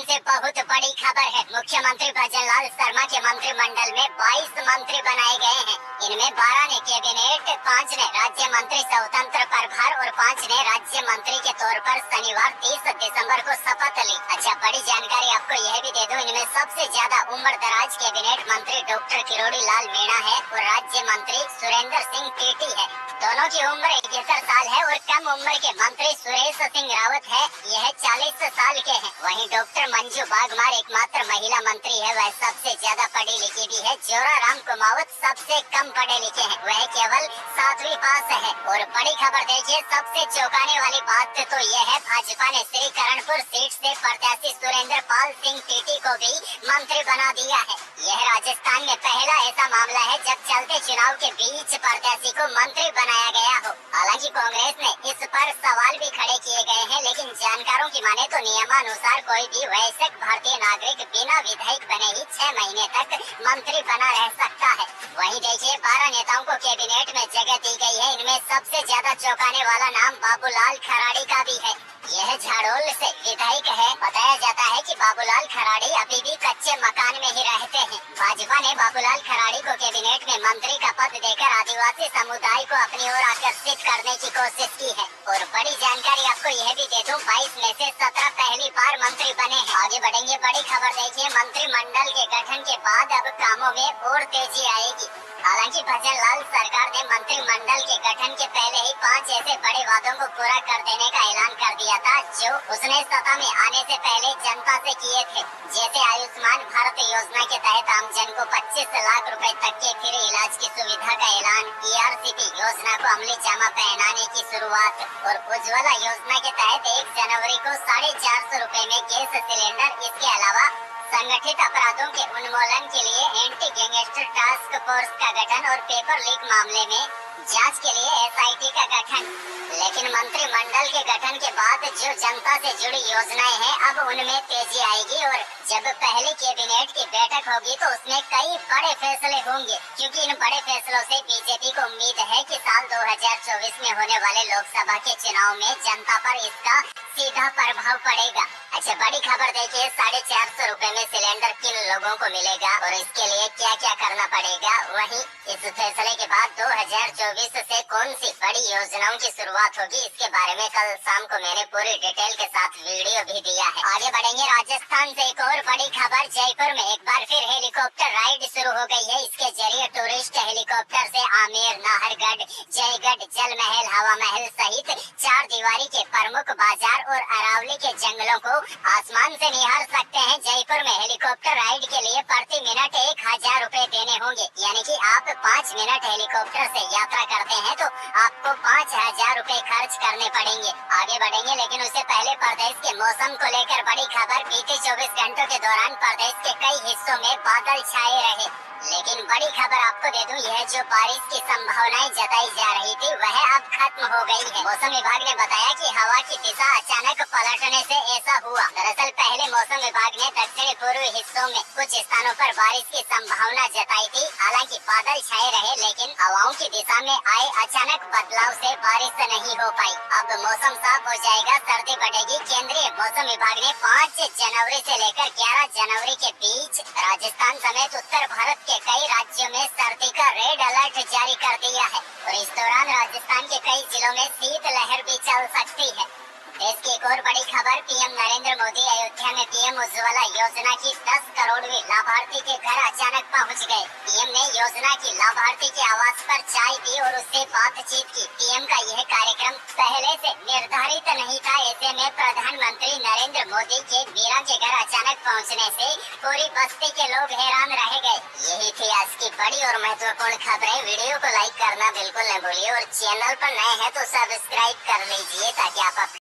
राजस्थान से बहुत बड़ी खबर है। मुख्यमंत्री भजनलाल शर्मा के मंत्रिमंडल में 22 मंत्री बनाए गए हैं। इनमें 12 ने कैबिनेट, 5 ने राज्य मंत्री स्वतंत्र प्रभार और 5 ने राज्य मंत्री के तौर पर शनिवार 30 दिसंबर को शपथ ली। अच्छा, बड़ी जानकारी आपको यह भी दे दूं, इनमें सबसे ज्यादा उम्र दराज कैबिनेट मंत्री डॉक्टर किरोड़ी लाल मीणा है और राज्य मंत्री सुरेंद्र सिंह टीटी है। दोनों की उम्र 71 साल है और कम उम्र के मंत्री सुरेश सिंह रावत है, यह 40 साल के हैं। वहीं डॉक्टर मंजू बागमार एकमात्र महिला मंत्री है, वह सबसे ज्यादा पढ़ी लिखी भी है। जोराराम कुमावत सबसे कम पढ़े लिखे हैं, वह केवल 7वीं पास है। और बड़ी खबर देखिए, सबसे चौंकाने वाली बात तो यह है, भाजपा ने श्रीकरणपुर सीट से प्रत्याशी सुरेंद्र पाल सिंह टीटी को भी मंत्री बना दिया है। यह राजस्थान में पहला ऐसा मामला है जब चलते चुनाव के बीच प्रत्याशी को मंत्री बनाया गया हो। हालांकि कांग्रेस ने इस पर सवाल भी खड़े किए गए हैं, लेकिन जानकारों की माने तो नियमानुसार कोई भी वयस्क भारतीय नागरिक बिना विधायक बने ही 6 महीने तक मंत्री बना रह सकता है। वहीं देखिए, 12 नेताओं को कैबिनेट में जगह दी गई है। इनमें सबसे ज्यादा चौंकाने वाला नाम बाबूलाल खराड़ी का भी है। यह झाड़ोल से विधायक है। बताया जाता है कि बाबूलाल खराड़ी अभी भी कच्चे मकान में ही रहते हैं। भाजपा ने बाबूलाल खराड़ी को कैबिनेट में मंत्री का पद देकर आदिवासी समुदाय को अपनी ओर आकर्षित करने की कोशिश की है। और बड़ी जानकारी आपको यह भी दे दूं, 22 में से 17 पहली बार मंत्री बने हैं। आगे बढ़ेंगे, बड़ी खबर देखिए, मंत्रिमंडल के गठन के बाद अब कामों में और तेजी आएगी। हालांकि भजनलाल सरकार ने मंत्रिमंडल के गठन के पहले ही 5 ऐसे बड़े वादों को पूरा कर देने का ऐलान कर दिया था, जो उसने सत्ता में आने से पहले जनता से किए थे। जैसे आयुष्मान भारत योजना के तहत आमजन को 25 लाख रुपए तक के फ्री इलाज की सुविधा का ऐलान, ERCP योजना को अमली जामा पहनाने की शुरुआत और उज्ज्वला योजना के तहत 1 जनवरी को 450 रुपए में गैस सिलेंडर। इसके अलावा संगठित अपराधों के उन्मूलन के लिए एंटी गैंगस्टर टास्क फोर्स का गठन और पेपर लीक मामले में जांच के लिए SIT का गठन। लेकिन मंत्रिमंडल के गठन के बाद जो जनता से जुड़ी योजनाएं हैं, अब उनमें तेजी आएगी और जब पहले कैबिनेट की बैठक होगी तो उसमें कई बड़े फैसले होंगे, क्योंकि इन बड़े फैसलों से बीजेपी को उम्मीद है कि साल 2024 में होने वाले लोकसभा के चुनाव में जनता पर इसका सीधा प्रभाव पड़ेगा। अच्छा, बड़ी खबर देखिए, 450 रुपए में सिलेंडर किन लोगों को मिलेगा और इसके लिए क्या क्या करना पड़ेगा। वहीं इस फैसले के बाद 2024 से कौन सी बड़ी योजनाओं की शुरुआत होगी, इसके बारे में कल शाम को मैंने पूरी डिटेल के साथ वीडियो भी दिया है। आगे बढ़ेंगे, राजस्थान से एक और बड़ी खबर, जयपुर में एक बार फिर हेलीकॉप्टर राइड शुरू हो गई है। इसके जरिए टूरिस्ट हेलीकॉप्टर से आमेर, नाहरगढ़, जयगढ़, जल महल, हवा महल सहित 4 दीवारी के प्रमुख बाजार और अरावली के जंगलों को आसमान से निहार सकते हैं। जयपुर में हेलीकॉप्टर राइड के लिए प्रति मिनट 1000 रुपए देने होंगे, यानी कि आप 5 मिनट हेलीकॉप्टर से यात्रा करते हैं तो आपको 5000 रुपए खर्च करने पड़ेंगे। आगे बढ़ेंगे, लेकिन उससे पहले प्रदेश के मौसम को लेकर बड़ी खबर। बीते 24 घंटों के दौरान प्रदेश के कई हिस्सों में बादल छाए रहे, लेकिन बड़ी खबर आपको दे दूं, यह जो बारिश की संभावनाएं जताई जा रही थी वह अब खत्म हो गई है। मौसम विभाग ने बताया कि हवा की दिशा अचानक पलटने से ऐसा हुआ। दरअसल पहले मौसम विभाग ने दक्षिणी पूर्वी हिस्सों में कुछ स्थानों पर बारिश की संभावना जताई थी। हालांकि बादल छाए रहे, लेकिन हवाओं की दिशा में आए अचानक बदलाव से बारिश नहीं हो पाई। अब मौसम साफ हो जाएगा, सर्दी बढ़ेगी। केंद्रीय मौसम विभाग ने 5 जनवरी से लेकर 11 जनवरी के बीच राजस्थान समेत उत्तर भारत के कई राज्यों में सर्दी का रेड अलर्ट जारी कर दिया है और इस दौरान राजस्थान के कई जिलों में शीतलहर भी चल सकती है। देश की एक और बड़ी खबर, PM नरेंद्र मोदी अयोध्या में PM उज्ज्वला योजना की 10 करोड़वीं लाभार्थी के घर अचानक पहुंच गए। PM ने योजना की लाभार्थी के आवास पर चाय पी और उससे बातचीत की। PM का यह कार्यक्रम पहले से निर्धारित नहीं था। ऐसे में प्रधानमंत्री नरेंद्र मोदी के मीरा के घर अचानक पहुँचने से पूरी बस्ती के लोग हैरान रह गए। यही थी आज की बड़ी और महत्वपूर्ण खबरें। वीडियो को लाइक करना बिल्कुल न भूलिए और चैनल पर नए हैं तो सब्सक्राइब कर लीजिए ताकि आप